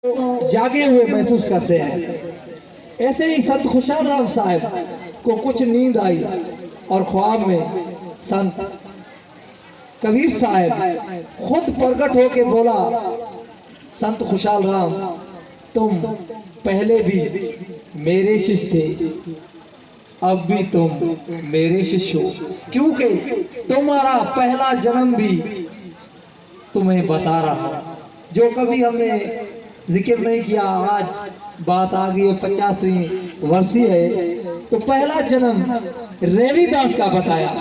जागे हुए महसूस करते हैं। ऐसे ही संत खुशाल राम साहब को कुछ नींद आई और ख्वाब में संत कबीर साहब खुद प्रकट होके बोला, संत खुशाल राम तुम पहले भी मेरे शिष्य थे, अब भी तुम मेरे शिष्य हो, क्योंकि तुम्हारा पहला जन्म भी तुम्हें बता रहा। जो कभी हमने जिक्र नहीं किया, आज बात आ गई है 50वीं वर्षी है, तो पहला जन्म रविदास का बताया।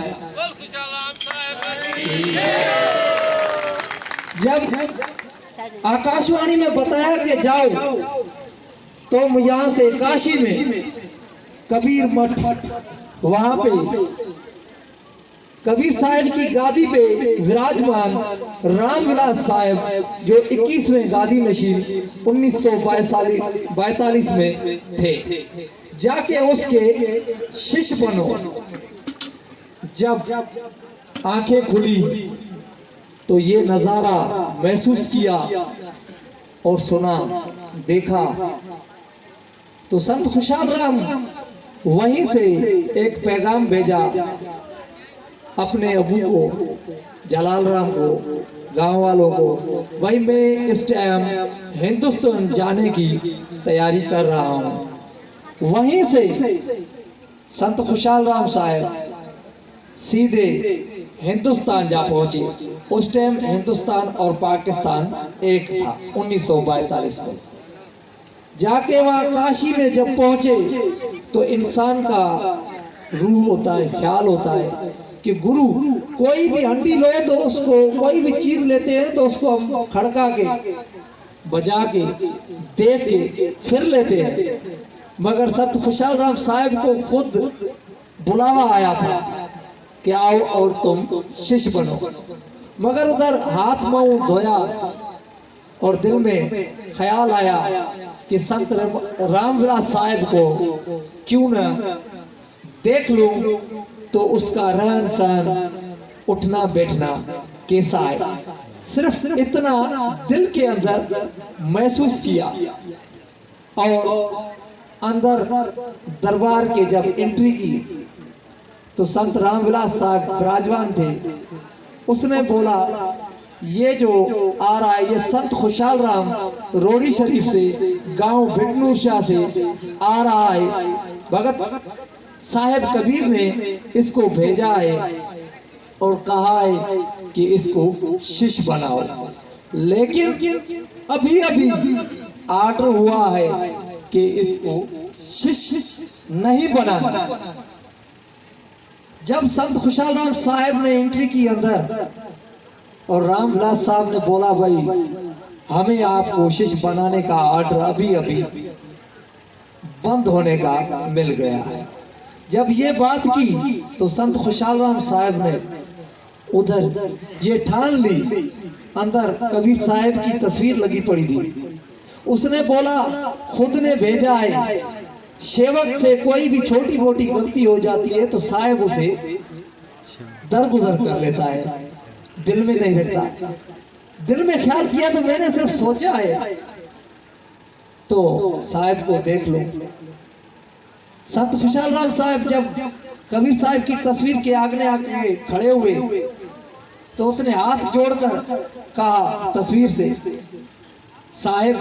जब आकाशवाणी में बताया कि जाओ तुम यहाँ से काशी में कबीर मठ, वहां पे कबीर साहब की गादी पे विराजमान रामविलास साहब जो 21वें गादी नशीन 1942 में थे, जाके उसके शिष्य बनो। जब आंखें खुली तो ये नजारा महसूस किया और सुना, देखा तो संत खुशाल राम वहीं से एक पैगाम भेजा अपने अबू को, जलाल राम को, गांव वालों को, भाई मैं इस टाइम हिंदुस्तान जाने की तैयारी कर रहा हूं। वहीं से संत खुशाल राम साहब सीधे हिंदुस्तान जा पहुंचे। उस टाइम हिंदुस्तान और पाकिस्तान एक था 1942 में। जाके वहां काशी में जब पहुंचे तो इंसान का रूह होता है, ख्याल होता है कि गुरु कोई भी हंडी लो तो उसको, कोई भी चीज लेते हैं तो उसको हम खड़का के, बजा के, देख के फिर लेते हैं। मगर संत खुशाल राम साहब को खुद बुलावा आया था कि आओ और तुम शिष्य बनो। मगर उधर हाथ मुंह धोया और दिल में ख्याल आया कि संत रामविलास साहब को क्यों ना देख लूं, तो उसका रहन सहन, उठना बैठना कैसा है, सिर्फ इतना दिल के अंदर महसूस किया। और अंदर दरबार के जब एंट्री की तो संत रामविलास साहब विराजमान थे। उसने बोला, ये जो आ रहा है ये संत खुशाल राम रोड़ी शरीफ से, गांव भिटनूर शाह से आ रहा है। भगत साहेब कबीर ने इसको भेजा है और कहा है कि इसको शिष्य बनाओ, लेकिन अभी अभी आर्डर हुआ है कि इसको शिष्य नहीं बनाना। जब संत खुशाल राम साहब ने एंट्री की अंदर और रामविलास साहब ने बोला, भाई हमें आपको शिष्य बनाने का आर्डर अभी अभी बंद होने का मिल गया है। जब ये बात की तो संत खुशाल राम साहब ने उधर ये ठान ली, अंदर कबीर साहब की तस्वीर लगी पड़ी थी। उसने बोला, खुद ने भेजा है, सेवक से कोई भी छोटी मोटी गलती हो जाती है तो साहब उसे दरगुजर कर लेता है, दिल में नहीं रखता। दिल में ख्याल किया तो मैंने सिर्फ सोचा है, तो साहब को देख लो। संत खुशाल राम साहब जब कबीर साहब की तस्वीर के आगे आके खड़े हुए तो उसने हाथ जोड़कर कहा तस्वीर से, साहब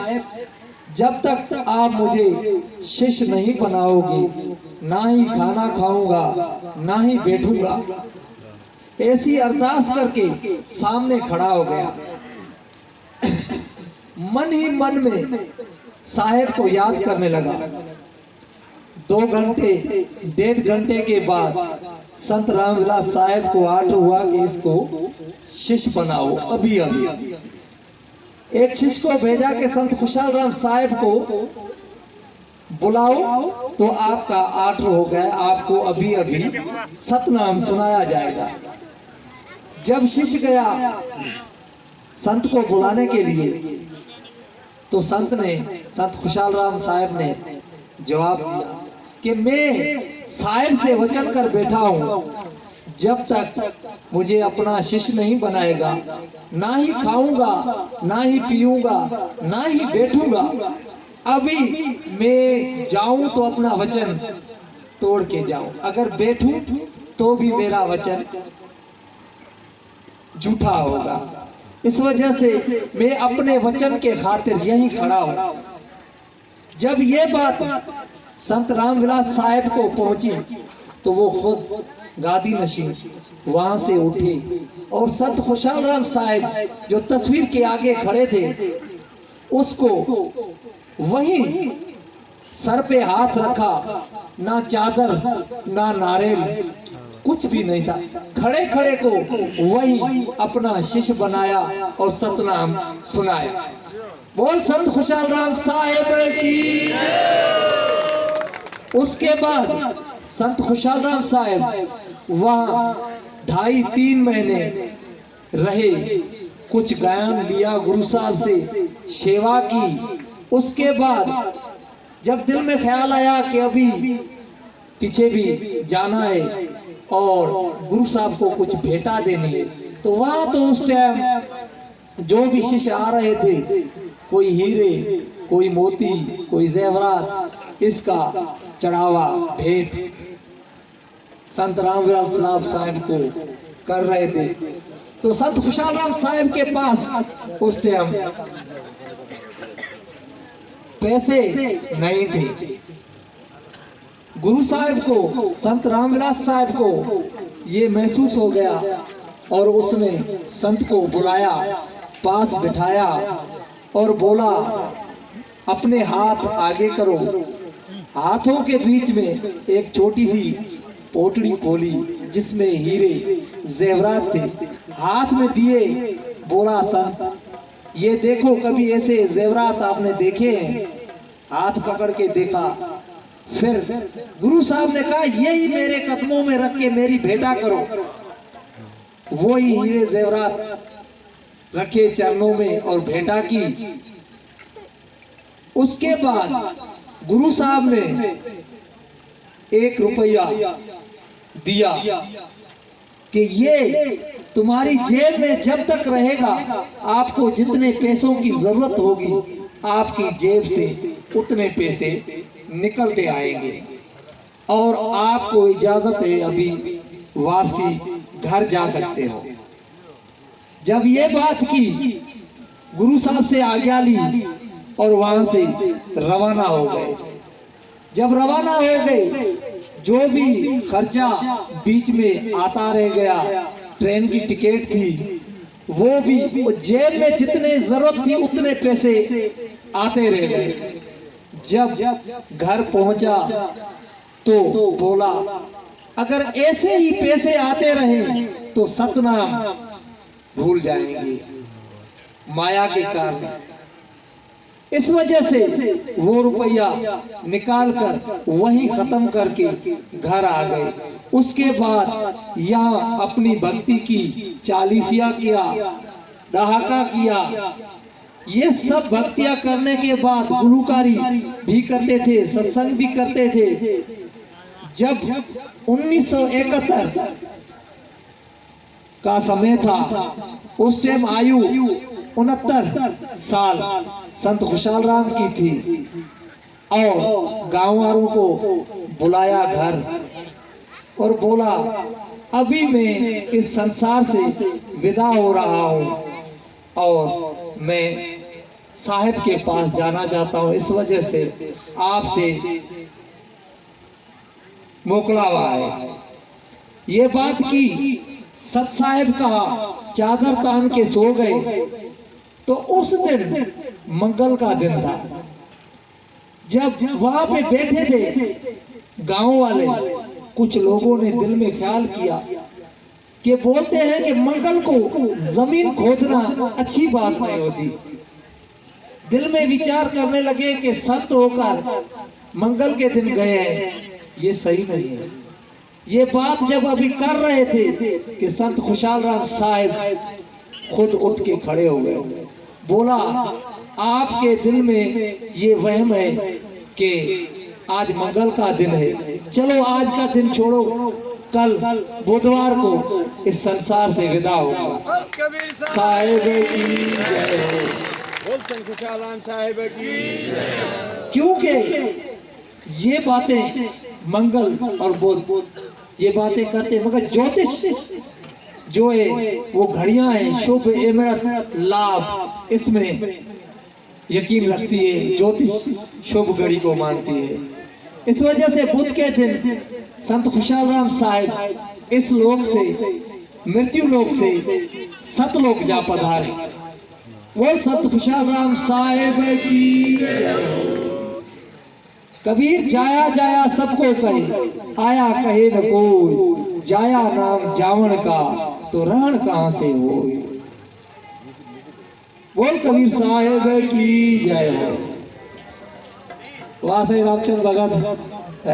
जब तक आप मुझे शिष्य नहीं बनाओगे, ना ही खाना खाऊंगा ना ही बैठूंगा। ऐसी अरदास करके सामने खड़ा हो गया। मन ही मन में साहब को याद करने लगा। 2 घंटे 1.5 घंटे के बाद संत रामविलास साहब को आर्डर हुआ कि इसको शिष्य बनाओ अभी अभी। एक शिष्य को भेजा कि संत खुशाल राम साहब को बुलाओ तो आपका आर्डर हो गया, आपको अभी अभी सतनाम सुनाया जाएगा। जब शिष्य गया संत को बुलाने के लिए तो संत खुशाल राम साहब ने जवाब दिया कि मैं साहब से वचन कर बैठा हूं, जब तक मुझे अपना शिष्य नहीं बनाएगा, ना ही खाऊंगा, ना ही पीऊंगा, ना ही बैठूंगा। अभी मैं जाऊं तो अपना वचन तोड़ के जाऊं, अगर बैठूं तो भी मेरा वचन झूठा होगा। इस वजह से मैं अपने वचन के खातिर यहीं खड़ा हूं। जब ये बात संत रामविलास साहब को पहुंची तो वो खुद गादी नशीन वहां से उठे और संत खुशाल राम साहब जो तस्वीर के आगे खड़े थे उसको वहीं सर पे हाथ रखा, ना चादर ना नारियल, कुछ भी नहीं था। खड़े खड़े को वही अपना शिष्य बनाया और सतनाम सुनाया। बोल संत खुशाल राम साहब की। उसके बाद संत खुशाल राम साहब वहाँ 2.5-3 महीने रहे, कुछ ज्ञान लिया गुरु साहब से, सेवा की। उसके बाद जब दिल में ख्याल आया कि अभी पीछे भी जाना है और गुरु साहब को कुछ भेंटा देनी है, तो वहाँ तो उस टाइम जो भी शिष्य आ रहे थे, कोई हीरे, कोई मोती, कोई जेवरात, इसका चढ़ावा भेंट संत रामविलास साहब को कर रहे थे। तो संत खुशाल राम साहब के पास उस टाइम पैसे नहीं थे। गुरु साहब को, संत रामविलास साहब को ये महसूस हो गया और उसने संत को बुलाया, पास बिठाया और बोला अपने हाथ आगे करो। हाथों के बीच में एक छोटी सी पोटड़ी खोली जिसमें हीरे जेवरात थे, हाथ में दिए। बोला संत ये देखो, कभी ऐसे जेवरात आपने देखे हैं? हाथ पकड़ के देखा। फिर गुरु साहब ने कहा यही मेरे कदमों में रख के मेरी भेंटा करो। वही हीरे जेवरात रखे चरणों में और भेंटा की। उसके बाद गुरु साहब ने 1 रुपया दिया कि ये तुम्हारी जेब में जब तक रहेगा, आपको जितने पैसों की जरूरत होगी आपकी जेब से उतने पैसे निकलते आएंगे और आपको इजाजत है अभी वापसी घर जा सकते हो। जब ये बात की, गुरु साहब से आज्ञा ली और वहां से रवाना हो गए। जब रवाना हो गए, जो भी खर्चा बीच में आता रह गया, ट्रेन की टिकट थी वो भी, जेब में जितने जरूरत थी उतने पैसे आते रह गए। जब घर पहुंचा तो बोला अगर ऐसे ही पैसे आते रहे तो सतनाम भूल जाएंगे माया के कारण। इस वजह से वो रुपया निकाल कर वहीं खत्म करके घर आ गए। उसके बाद यहाँ अपनी भक्ति की चालीसिया किया, दहाका किया। ये सब भक्तियां करने के बाद गुलूकारी भी करते थे, सत्संग भी करते थे। जब 1971 का समय था, उस टाइम आयु 69 साल संत खुशाल राम की थी और गांव वालों को बुलाया घर और बोला अभी मैं इस संसार से विदा हो रहा हूं और मैं साहिब के पास जाना चाहता हूं, इस वजह से आपसे मोकला हुआ है। ये बात की सत साहिब का चादर तान के सो गए। तो उस दिन मंगल का दिन था। जब वहां पे बैठे थे गांव वाले, कुछ लोगों ने दिल में ख्याल किया कि बोलते हैं कि मंगल को जमीन खोदना अच्छी बात नहीं होती। दिल में विचार करने लगे कि संत होकर मंगल के दिन गए हैं, ये सही नहीं है। ये बात जब अभी कर रहे थे कि संत खुशाल राम साहब खुद उठ के खड़े हो गए। बोला आपके दिल में ये वहम है कि आज मंगल का दिन है, चलो आज का दिन छोड़ो, कल बुधवार को इस संसार से विदा होगा। साहेब की जय हो। बोल सन खुशहाल राम साहेब की। क्योंकि ये बातें मंगल और बुध ये बातें करते, मगर ज्योतिष जो है वो घड़ियां हैं, शुभ इमरत लाभ, इसमें यकीन रखती है, ज्योतिष शुभ घड़ी को मानती है। इस वजह से बुध के दिन संत खुशहाल राम साहिब इस लोक से, मृत्यु लोक से सतलोक जा पधारे। वो संत खुशहाल राम साहिब की। कबीर जाया जाया सबको कहे, आया कहे न कोई, जाया नाम जावन का तो रहन कहां से हो। बोल कबीर साहिब की जय हो। वाह रामचंद्र भगत।